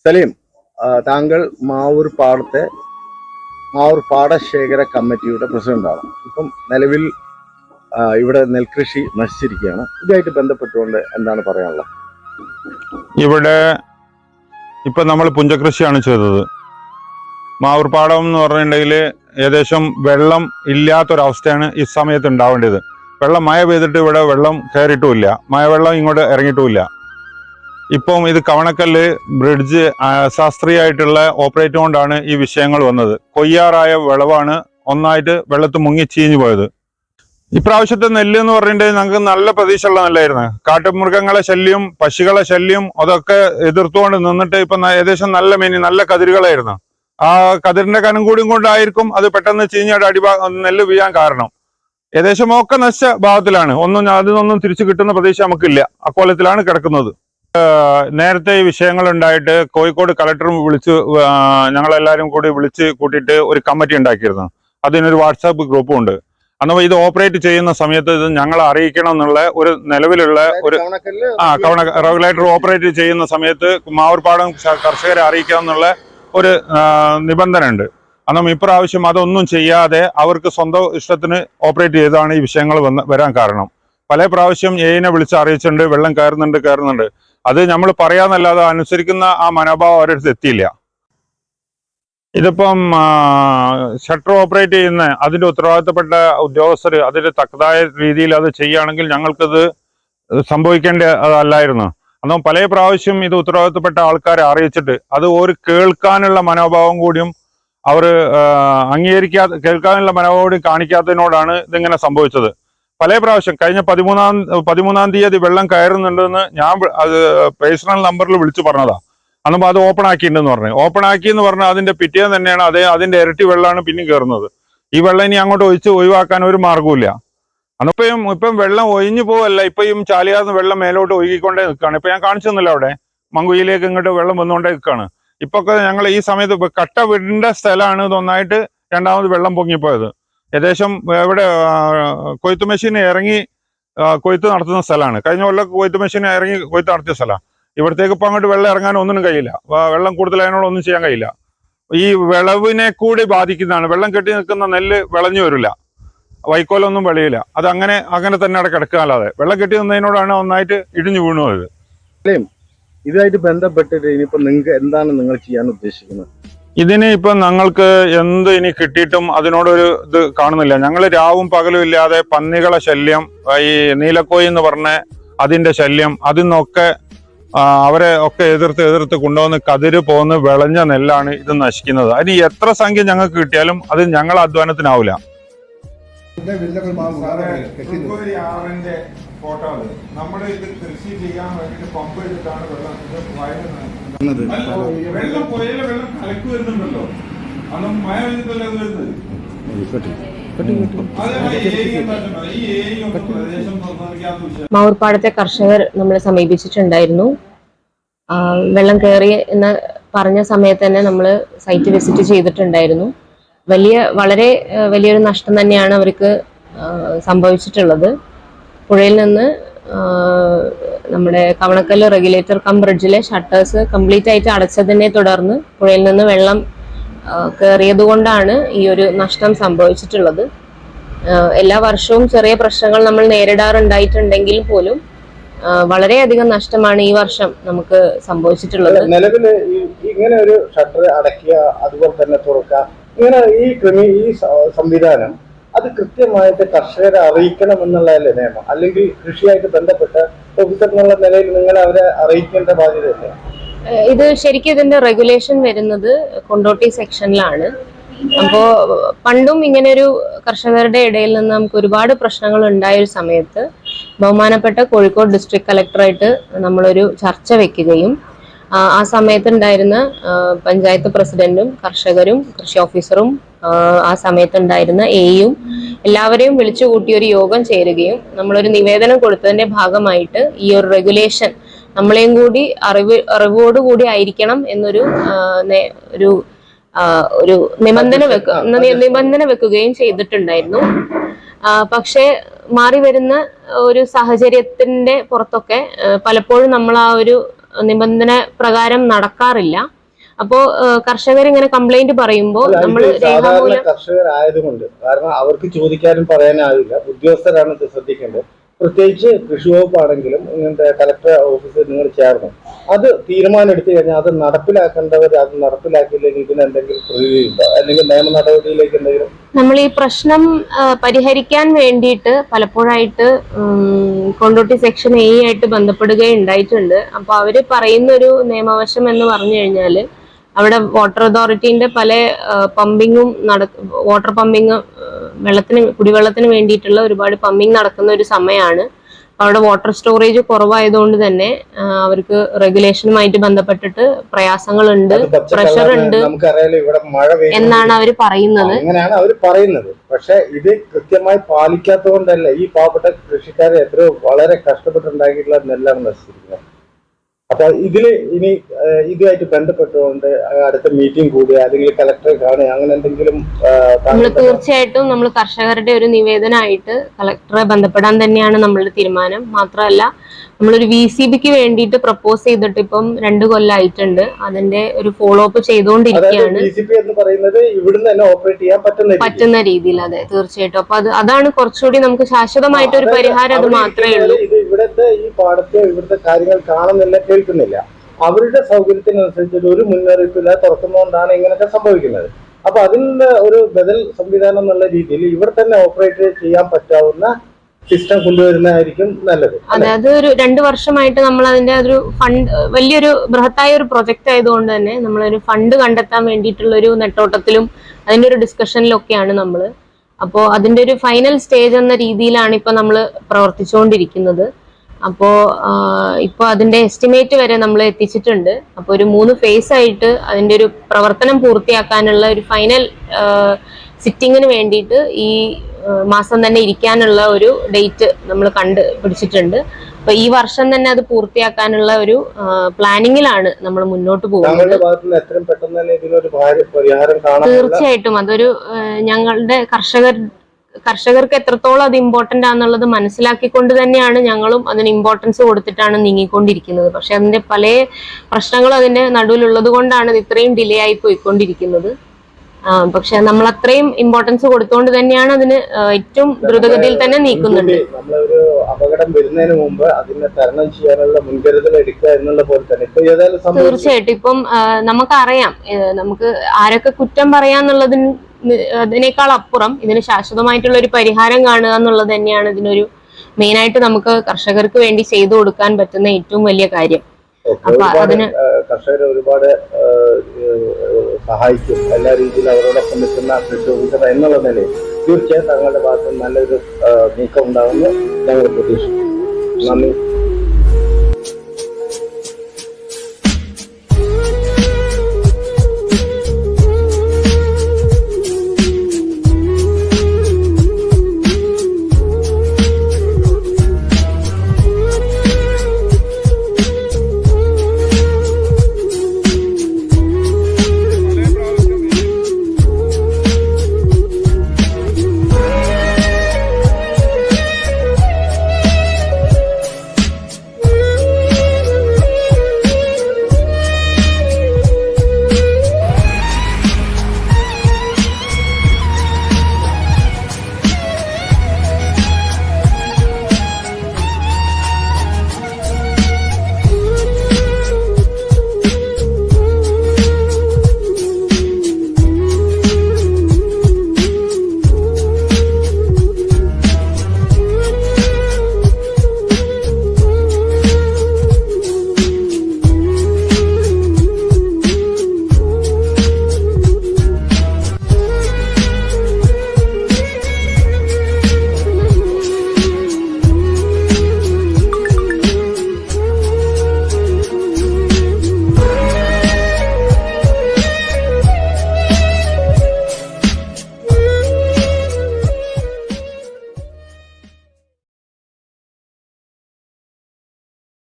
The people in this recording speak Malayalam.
സലീം, താങ്കൾ മാവൂർ പാടശേഖര കമ്മിറ്റിയുടെ പ്രസിഡന്റാണ്. ഇപ്പം നിലവിൽ ഇവിടെ നെൽകൃഷി നശിച്ചിരിക്കുകയാണ്. ഇതുമായിട്ട് ബന്ധപ്പെട്ടുകൊണ്ട് എന്താണ് പറയാനുള്ളത്? ഇവിടെ ഇപ്പം നമ്മൾ പുഞ്ചകൃഷിയാണ് ചെയ്തത്. മാവൂർപ്പാടം എന്ന് പറഞ്ഞിട്ടുണ്ടെങ്കിൽ ഏകദേശം വെള്ളം ഇല്ലാത്തൊരവസ്ഥയാണ് ഈ സമയത്ത് ഉണ്ടാവേണ്ടത്. മഴ പെയ്തിട്ട് ഇവിടെ വെള്ളം കയറിയിട്ടുമില്ല, മഴവെള്ളം ഇങ്ങോട്ട് ഇറങ്ങിയിട്ടുമില്ല. ഇപ്പം ഇത് കവണക്കല്ല് ബ്രിഡ്ജ് ശാസ്ത്രീയമായിട്ടുള്ള ഓപ്പറേറ്റ് കൊണ്ടാണ് ഈ വിഷയങ്ങൾ വന്നത്. കൊയ്യാറായ വിളവാണ് ഒന്നായിട്ട് വെള്ളത്തിൽ മുങ്ങി ചീഞ്ഞു പോയത്. ഇപ്രാവശ്യത്തെ നെല്ല് എന്ന് പറഞ്ഞിട്ടുണ്ടെങ്കിൽ ഞങ്ങൾക്ക് നല്ല പ്രതീക്ഷയുള്ള നെല്ലായിരുന്നു. കാട്ടുമൃഗങ്ങളെ ശല്യം, പശുക്കളെ ശല്യം അതൊക്കെ എതിർത്തുകൊണ്ട് നിന്നിട്ട് ഇപ്പം ഏകദേശം നല്ല കതിരുകളായിരുന്നു. ആ കതിരിന്റെ കനം കൂടിയും കൊണ്ടായിരിക്കും അത് പെട്ടെന്ന് ചീഞ്ഞയുടെ നെല്ല് വീഴാൻ കാരണം. ഏകദേശം ഒക്കെ നശിച്ച ഭാഗത്തിലാണ്. അതിനൊന്നും തിരിച്ചു കിട്ടുന്ന പ്രതീക്ഷ നമുക്കില്ല. അക്കോലത്തിലാണ് കിടക്കുന്നത്. നേരത്തെ ഈ വിഷയങ്ങൾ ഉണ്ടായിട്ട് കോഴിക്കോട് കളക്ടറും ഞങ്ങളെല്ലാവരും കൂടി വിളിച്ച് കൂട്ടിയിട്ട് ഒരു കമ്മിറ്റി ഉണ്ടാക്കിയിരുന്നു. അതിനൊരു വാട്സാപ്പ് ഗ്രൂപ്പും ഉണ്ട്. അന്ന് ഇത് ഓപ്പറേറ്റ് ചെയ്യുന്ന സമയത്ത് ഇത് ഞങ്ങളെ അറിയിക്കണം എന്നുള്ള ഒരു നിലവിലുള്ള ഒരു റെഗുലേറ്റർ ഓപ്പറേറ്റ് ചെയ്യുന്ന സമയത്ത് മാവൂർപ്പാടം കർഷകരെ അറിയിക്കണം എന്നുള്ള ഒരു നിബന്ധന ഉണ്ട്. അന്നും ഇപ്രാവശ്യം അതൊന്നും ചെയ്യാതെ അവർക്ക് സ്വന്തം ഇഷ്ടത്തിന് ഓപ്പറേറ്റ് ചെയ്താണ് ഈ വിഷയങ്ങൾ വരാൻ കാരണം. പല പ്രാവശ്യം എയിനെ വിളിച്ച് അറിയിച്ചിട്ടുണ്ട്, വെള്ളം കയറുന്നുണ്ട്. അത് നമ്മൾ പറയാന്നല്ലാതെ അനുസരിക്കുന്ന ആ മനോഭാവം അവരടുത്ത് എത്തിയില്ല. ഇതിപ്പം ഷട്ടർ ഓപ്പറേറ്റ് ചെയ്യുന്ന അതിന്റെ ഉത്തരവാദിത്തപ്പെട്ട ഉദ്യോഗസ്ഥർ അതിന്റെ തക്കതായ രീതിയിൽ അത് ചെയ്യുകയാണെങ്കിൽ ഞങ്ങൾക്കത് സംഭവിക്കേണ്ട അതല്ലായിരുന്നു. അന്നും പല പ്രാവശ്യം ഇത് ഉത്തരവാദിത്തപ്പെട്ട ആൾക്കാരെ അറിയിച്ചിട്ട് അത് ഒരു കേൾക്കാനുള്ള മനോഭാവം കൂടിയും അവർ കേൾക്കാനുള്ള മനോഭാവം കൂടി കാണിക്കാത്തതിനോടാണ് ഇതിങ്ങനെ സംഭവിച്ചത്. പല പ്രാവശ്യം കഴിഞ്ഞ 13-ാം തീയതി വെള്ളം കയറുന്നുണ്ടെന്ന് ഞാൻ അത് പേഴ്സണൽ നമ്പറിൽ വിളിച്ചു പറഞ്ഞതാ. അന്നപ്പോൾ അത് ഓപ്പൺ ആക്കിയിട്ടുണ്ടെന്ന് പറഞ്ഞു. ഓപ്പൺ ആക്കി എന്ന് പറഞ്ഞാൽ അതിന്റെ പിറ്റേന്ന് തന്നെയാണ് അതിന്റെ ഇരട്ടി വെള്ളമാണ് പിന്നെ കയറുന്നത്. ഈ വെള്ളം ഇനി അങ്ങോട്ട് ഒഴിവാക്കാൻ ഒരു മാർഗവുമില്ല. ഇപ്പം വെള്ളം ഒഴിഞ്ഞു പോവല്ല, ഇപ്പം ചാലിയാന്ന് വെള്ളം മേലോട്ട് ഒഴുകിക്കൊണ്ടേ നിൽക്കുകയാണ്. ഇപ്പൊ ഞാൻ കാണിച്ചു തന്നില്ല, അവിടെ മങ്കുയിലേക്ക് ഇങ്ങോട്ട് വെള്ളം വന്നുകൊണ്ടേ നിൽക്കുകയാണ്. ഇപ്പൊ ഞങ്ങൾ ഈ സമയത്ത് കട്ട വിടേണ്ട സ്ഥലമാണ് ഇതൊന്നായിട്ട് രണ്ടാമത് വെള്ളം പൊങ്ങിപ്പോയത്. ഏകദേശം ഇവിടെ കൊയ്ത്ത് മെഷീൻ ഇറങ്ങി കൊയ്ത്ത് നടത്തുന്ന സ്ഥലമാണ്. കഴിഞ്ഞ കൊല്ലം കൊയ്ത്ത് മെഷീൻ ഇറങ്ങി കൊയ്ത്ത് നടത്തിയ സ്ഥലമാണ്. ഇവിടത്തേക്ക് ഇപ്പൊ അങ്ങോട്ട് വെള്ളം ഇറങ്ങാൻ ഒന്നിനും കഴിയില്ല. വെള്ളം കൂടുതലായതിനോട് ഒന്നും ചെയ്യാൻ കഴിയില്ല. ഈ വിളവിനെ കൂടി ബാധിക്കുന്നതാണ്. വെള്ളം കെട്ടി നിൽക്കുന്ന നെല്ല് വിളഞ്ഞു വരില്ല, വൈക്കോലൊന്നും വെളിയില്ല. അത് അങ്ങനെ തന്നെ അവിടെ കിടക്കാതെ വെള്ളം കെട്ടി നിന്നതിനോടാണ് ഒന്നായിട്ട് ഇടിഞ്ഞു വീണു പോയത്. ഇതുമായിട്ട് ബന്ധപ്പെട്ടിട്ട് ഇനിയിപ്പോ നിങ്ങൾക്ക് എന്താണ് നിങ്ങൾ ചെയ്യാൻ ഉദ്ദേശിക്കുന്നത്? ഇതിന് ഇപ്പൊ ഞങ്ങൾക്ക് എന്ത് ഇനി കിട്ടിയിട്ടും അതിനോടൊരു ഇത് കാണുന്നില്ല. ഞങ്ങൾ രാവും പകലും ഇല്ലാതെ പന്നികളെ ശല്യം, ഈ നീലക്കോയി എന്ന് പറഞ്ഞ അതിന്റെ ശല്യം, അതിന്നൊക്കെ അവരെ ഒക്കെ എതിർത്ത് കൊണ്ടുവന്ന് കതിര് പോന്ന് വിളഞ്ഞ നെല്ലാണ് ഇത് നശിക്കുന്നത്. അതിന് എത്ര സംഖ്യ ഞങ്ങൾക്ക് കിട്ടിയാലും അത് ഞങ്ങളെ അധ്വാനത്തിനാവില്ല. നമ്മുടെ ഇത് കൃഷി ചെയ്യാൻ വേണ്ടിട്ട് പമ്പ് എടുത്തിട്ടാണ് വെള്ളം കലക്ക് വരുന്നുണ്ടല്ലോ. അന്നും മഴ കഴിഞ്ഞിട്ടല്ലേ അത് വരുന്നത്. മാവൂർപ്പാടത്തെ കർഷകർ നമ്മളെ സമീപിച്ചിട്ടുണ്ടായിരുന്നു. വെള്ളം കയറി എന്ന് പറഞ്ഞ സമയത്ത് തന്നെ നമ്മൾ സൈറ്റ് വിസിറ്റ് ചെയ്തിട്ടുണ്ടായിരുന്നു. വളരെ വലിയൊരു നഷ്ടം തന്നെയാണ് അവർക്ക് സംഭവിച്ചിട്ടുള്ളത്. പുഴയിൽ നിന്ന് നമ്മുടെ കവണക്കല്ല് റെഗുലേറ്റർ കം ബ്രിഡ്ജിലെ ഷട്ടേഴ്സ് കംപ്ലീറ്റ് ആയിട്ട് അടച്ചതിനെ തുടർന്ന് പുഴയിൽ നിന്ന് വെള്ളം കയറിയത് കൊണ്ടാണ് ഈ ഒരു നഷ്ടം സംഭവിച്ചിട്ടുള്ളത്. എല്ലാ വർഷവും ചെറിയ പ്രശ്നങ്ങൾ നമ്മൾ നേരിടാറുണ്ടായിട്ടുണ്ടെങ്കിൽ പോലും വളരെയധികം നഷ്ടമാണ് ഈ വർഷം നമുക്ക് സംഭവിച്ചിട്ടുള്ളത്. നിലവിൽ ഇങ്ങനെ ഒരു ഷട്ടർ അടയ്ക്കുക, അതുപോലെ തന്നെ തുറക്കുക, ഇങ്ങനെ ഈ സംവിധാനം അത് കൃത്യമായിട്ട് കർഷകരെ അറിയിക്കണം എന്നുള്ളതല്ലേ നിയമം? അല്ലെങ്കിൽ കൃഷിയായിട്ട് ബന്ധപ്പെട്ട ഓഫീസർ എന്നുള്ള നിലയിൽ നിങ്ങൾ അവരെ അറിയിക്കേണ്ട ബാധ്യതയല്ലേ? ഇത് ശരിക്കും ഇതിന്റെ റെഗുലേഷൻ വരുന്നത് കൊണ്ടോട്ടി സെക്ഷനിലാണ്. അപ്പോ പണ്ടും ഇങ്ങനെയൊരു കർഷകരുടെ ഇടയിൽ നിന്ന് നമുക്ക് ഒരുപാട് പ്രശ്നങ്ങൾ ഉണ്ടായ ഒരു സമയത്ത് ബഹുമാനപ്പെട്ട കോഴിക്കോട് ഡിസ്ട്രിക്ട് കളക്ടറായിട്ട് നമ്മളൊരു ചർച്ച വെക്കുകയും ആ സമയത്ത് ഉണ്ടായിരുന്ന പഞ്ചായത്ത് പ്രസിഡന്റും കർഷകരും കൃഷി ഓഫീസറും ആ സമയത്ത് ഉണ്ടായിരുന്ന എയും എല്ലാവരെയും വിളിച്ചു കൂട്ടി ഒരു യോഗം ചേരുകയും നമ്മളൊരു നിവേദനം കൊടുത്തതിന്റെ ഭാഗമായിട്ട് ഈ ഒരു റെഗുലേഷൻ നമ്മളെയും കൂടി അറിവോടുകൂടി ആയിരിക്കണം എന്നൊരു ഒരു നിബന്ധന വെക്കുകയും ചെയ്തിട്ടുണ്ടായിരുന്നു. പക്ഷേ മാറി വരുന്ന ഒരു സാഹചര്യത്തിന്റെ പുറത്തൊക്കെ പലപ്പോഴും നമ്മൾ ആ ഒരു നിബന്ധന പ്രകാരം നടക്കാറില്ല. അപ്പോ കർഷകർ ഇങ്ങനെ കംപ്ലൈന്റ് പറയുമ്പോൾ നമ്മൾ സാധാരണ കർഷകരായതുകൊണ്ട്, കാരണം അവർക്ക് ചോദിക്കാനും പറയാനാവില്ല, ഉദ്യോഗസ്ഥരാണ് ഇത് ശ്രദ്ധിക്കേണ്ടത്. പ്രത്യേകിച്ച് കൃഷി വകുപ്പാണെങ്കിലും ഇങ്ങനത്തെ കലക്ടർ ഓഫീസിൽ നിങ്ങൾ ചേർന്നു അത് തീരുമാനം എടുത്തു കഴിഞ്ഞാൽ അത് നടപ്പിലാക്കേണ്ടവർ അത് നടപ്പിലാക്കിയില്ലെങ്കിൽ ഇതിന് എന്തെങ്കിലും പ്രതിവിധിയുണ്ടോ, അല്ലെങ്കിൽ നിയമ നടപടിയിലേക്ക് എന്തെങ്കിലും? നമ്മൾ ഈ പ്രശ്നം പരിഹരിക്കാൻ വേണ്ടിയിട്ട് പലപ്പോഴായിട്ട് കൊണ്ടോട്ടി സെക്ഷൻ എ ആയിട്ട് ബന്ധപ്പെടുകയുണ്ടായിട്ടുണ്ട്. അപ്പൊ അവര് പറയുന്ന ഒരു നിയമവശം എന്ന് പറഞ്ഞു കഴിഞ്ഞാല് അവിടെ വാട്ടർ അതോറിറ്റിന്റെ പല പമ്പിങ്ങും വാട്ടർ പമ്പിങ് കുടിവെള്ളത്തിന് വേണ്ടിയിട്ടുള്ള ഒരുപാട് പമ്പിങ് നടക്കുന്ന ഒരു സമയമാണ്. അവിടെ വാട്ടർ സ്റ്റോറേജ് കുറവായതുകൊണ്ട് തന്നെ അവർക്ക് റെഗുലേഷനുമായിട്ട് ബന്ധപ്പെട്ടിട്ട് പ്രയാസങ്ങളുണ്ട്, പ്രഷർ ഉണ്ട് എന്നാണ് അവർ പറയുന്നത്. അങ്ങനെയാണ് അവർ പറയുന്നത്. പക്ഷെ ഇത് കൃത്യമായി പാലിക്കാത്തതുകൊണ്ടല്ല ഈ പാവപ്പെട്ട കൃഷിക്കാരെ എത്രയോ വളരെ കഷ്ടപ്പെട്ടുണ്ടാക്കിയിട്ടുള്ള നെല്ലാണ് നശിച്ചിരിക്കുന്നത്. അപ്പൊ ഇതില് ഇനി ഇതുമായിട്ട് ബന്ധപ്പെട്ടുകൊണ്ട് അടുത്ത മീറ്റിംഗ് കൂടുക അല്ലെങ്കിൽ കളക്ടറെ കാണുക അങ്ങനെ എന്തെങ്കിലും? നമ്മൾ തീർച്ചയായിട്ടും നമ്മൾ കർഷകരുടെ ഒരു നിവേദനമായിട്ട് കളക്ടറെ ബന്ധപ്പെടാൻ തന്നെയാണ് നമ്മളുടെ തീരുമാനം. മാത്രമല്ല നമ്മളൊരു VCBക്ക് വേണ്ടിയിട്ട് പ്രപ്പോസ് ചെയ്തിട്ട് ഇപ്പം 2 കൊല്ലമായിട്ടുണ്ട്. അതിന്റെ ഒരു ഫോളോ അപ്പ് ചെയ്തുകൊണ്ടിരിക്കുകയാണ്. ഇവിടുന്ന് തന്നെ ഓപ്പറേറ്റ് ചെയ്യാൻ പറ്റുന്ന രീതിയിൽ. അതെ, തീർച്ചയായിട്ടും. അപ്പൊ അതാണ് കുറച്ചുകൂടി നമുക്ക് ശാശ്വതമായിട്ട് ഒരു പരിഹാരം. അത് മാത്രമേ ഉള്ളൂ. ഇത് ഇവിടുത്തെ ഈ പാടത്തെ ഇവിടുത്തെ കാര്യങ്ങൾ കാണുന്നില്ല, കേൾക്കുന്നില്ല. അവരുടെ സൗകര്യത്തിനനുസരിച്ച് ഒരു മുന്നറിയിപ്പില്ല തുറക്കുന്നതുകൊണ്ടാണ് ഇങ്ങനെയൊക്കെ സംഭവിക്കുന്നത്. അപ്പൊ അതിന്റെ ഒരു ബദൽ സംവിധാനം എന്നുള്ള രീതിയിൽ ഇവിടെ തന്നെ ഓപ്പറേറ്റ് ചെയ്യാൻ പറ്റാവുന്ന സിസ്റ്റം കൊണ്ടുവരുന്നതായിരിക്കും നല്ലത്. അതെ, അത് ഒരു 2 വർഷമായിട്ട് നമ്മൾ അതിന്റെ ഒരു ഫണ്ട്, വലിയൊരു ബൃഹത്തായ ഒരു പ്രൊജക്ട് ആയതുകൊണ്ട് തന്നെ നമ്മളൊരു ഫണ്ട് കണ്ടെത്താൻ വേണ്ടിയിട്ടുള്ള ഒരു നെട്ടോട്ടത്തിലും അതിന്റെ ഒരു ഡിസ്കഷനിലൊക്കെയാണ് നമ്മള്. അപ്പോൾ അതിന്റെ ഒരു ഫൈനൽ സ്റ്റേജ് എന്ന രീതിയിലാണ് ഇപ്പൊ നമ്മൾ പ്രവർത്തിച്ചുകൊണ്ടിരിക്കുന്നത്. അപ്പോ ഇപ്പൊ അതിന്റെ എസ്റ്റിമേറ്റ് വരെ നമ്മൾ എത്തിച്ചിട്ടുണ്ട്. അപ്പൊ ഒരു 3 ഫേസ് ആയിട്ട് അതിന്റെ ഒരു പ്രവർത്തനം പൂർത്തിയാക്കാനുള്ള ഒരു ഫൈനൽ സിറ്റിങ്ങിന് വേണ്ടിയിട്ട് ഈ മാസം തന്നെ ഇരിക്കാനുള്ള ഒരു ഡേറ്റ് നമ്മൾ പിടിച്ചിട്ടുണ്ട്. അപ്പൊ ഈ വർഷം തന്നെ അത് പൂർത്തിയാക്കാനുള്ള ഒരു പ്ലാനിങ്ങിലാണ് നമ്മൾ മുന്നോട്ട് പോകുന്നത്. തീർച്ചയായിട്ടും അതൊരു ഞങ്ങളുടെ കർഷകർക്ക് എത്രത്തോളം അത് ഇമ്പോർട്ടന്റ് ആണെന്നുള്ളത് മനസ്സിലാക്കിക്കൊണ്ട് തന്നെയാണ് ഞങ്ങളും അതിന് ഇമ്പോർട്ടൻസ് കൊടുത്തിട്ടാണ് നീങ്ങിക്കൊണ്ടിരിക്കുന്നത്. പക്ഷെ അതിന്റെ പല പ്രശ്നങ്ങളും അതിന്റെ നടുവിലുള്ളത് കൊണ്ടാണ് ഇത് ഇത്രയും ഡിലേ ആയി പോയിക്കൊണ്ടിരിക്കുന്നത്. പക്ഷെ നമ്മൾ അത്രയും ഇമ്പോർട്ടൻസ് കൊടുത്തുകൊണ്ട് തന്നെയാണ് അതിന് ഏറ്റവും ദ്രുതഗതിയിൽ തന്നെ നീക്കുന്നുണ്ട്. നമ്മളൊരു അപകടം വരുന്നതിന് മുമ്പ് അതിനെ തരണം ചെയ്യാനുള്ള മുൻകരുതൽ എടുക്കുക എന്നുള്ള പോലെ തന്നെ തീർച്ചയായിട്ടും ഇപ്പം നമുക്കറിയാം, നമുക്ക് ആരൊക്കെ കുറ്റം പറയാന്നുള്ളതിനേക്കാൾ അപ്പുറം ഇതിന് ശാശ്വതമായിട്ടുള്ള ഒരു പരിഹാരം കാണുക എന്നുള്ളത് തന്നെയാണ് ഇതിനൊരു മെയിനായിട്ട് നമുക്ക് കർഷകർക്ക് വേണ്ടി ചെയ്തു കൊടുക്കാൻ പറ്റുന്ന ഏറ്റവും വലിയ കാര്യം. അപ്പൊ അതിന് കർഷകരെ ഒരുപാട് സഹായിക്കും, എല്ലാ രീതിയിലും അവരോടൊപ്പം നിൽക്കുന്ന കൃഷി ഓഫീസർ എന്നുള്ള നിലയിൽ തീർച്ചയായും തങ്ങളുടെ ഭാഗത്ത് നല്ലൊരു നീക്കം ഉണ്ടാകുമെന്ന് ഞങ്ങൾ പ്രതീക്ഷിക്കുന്നു. നന്ദി.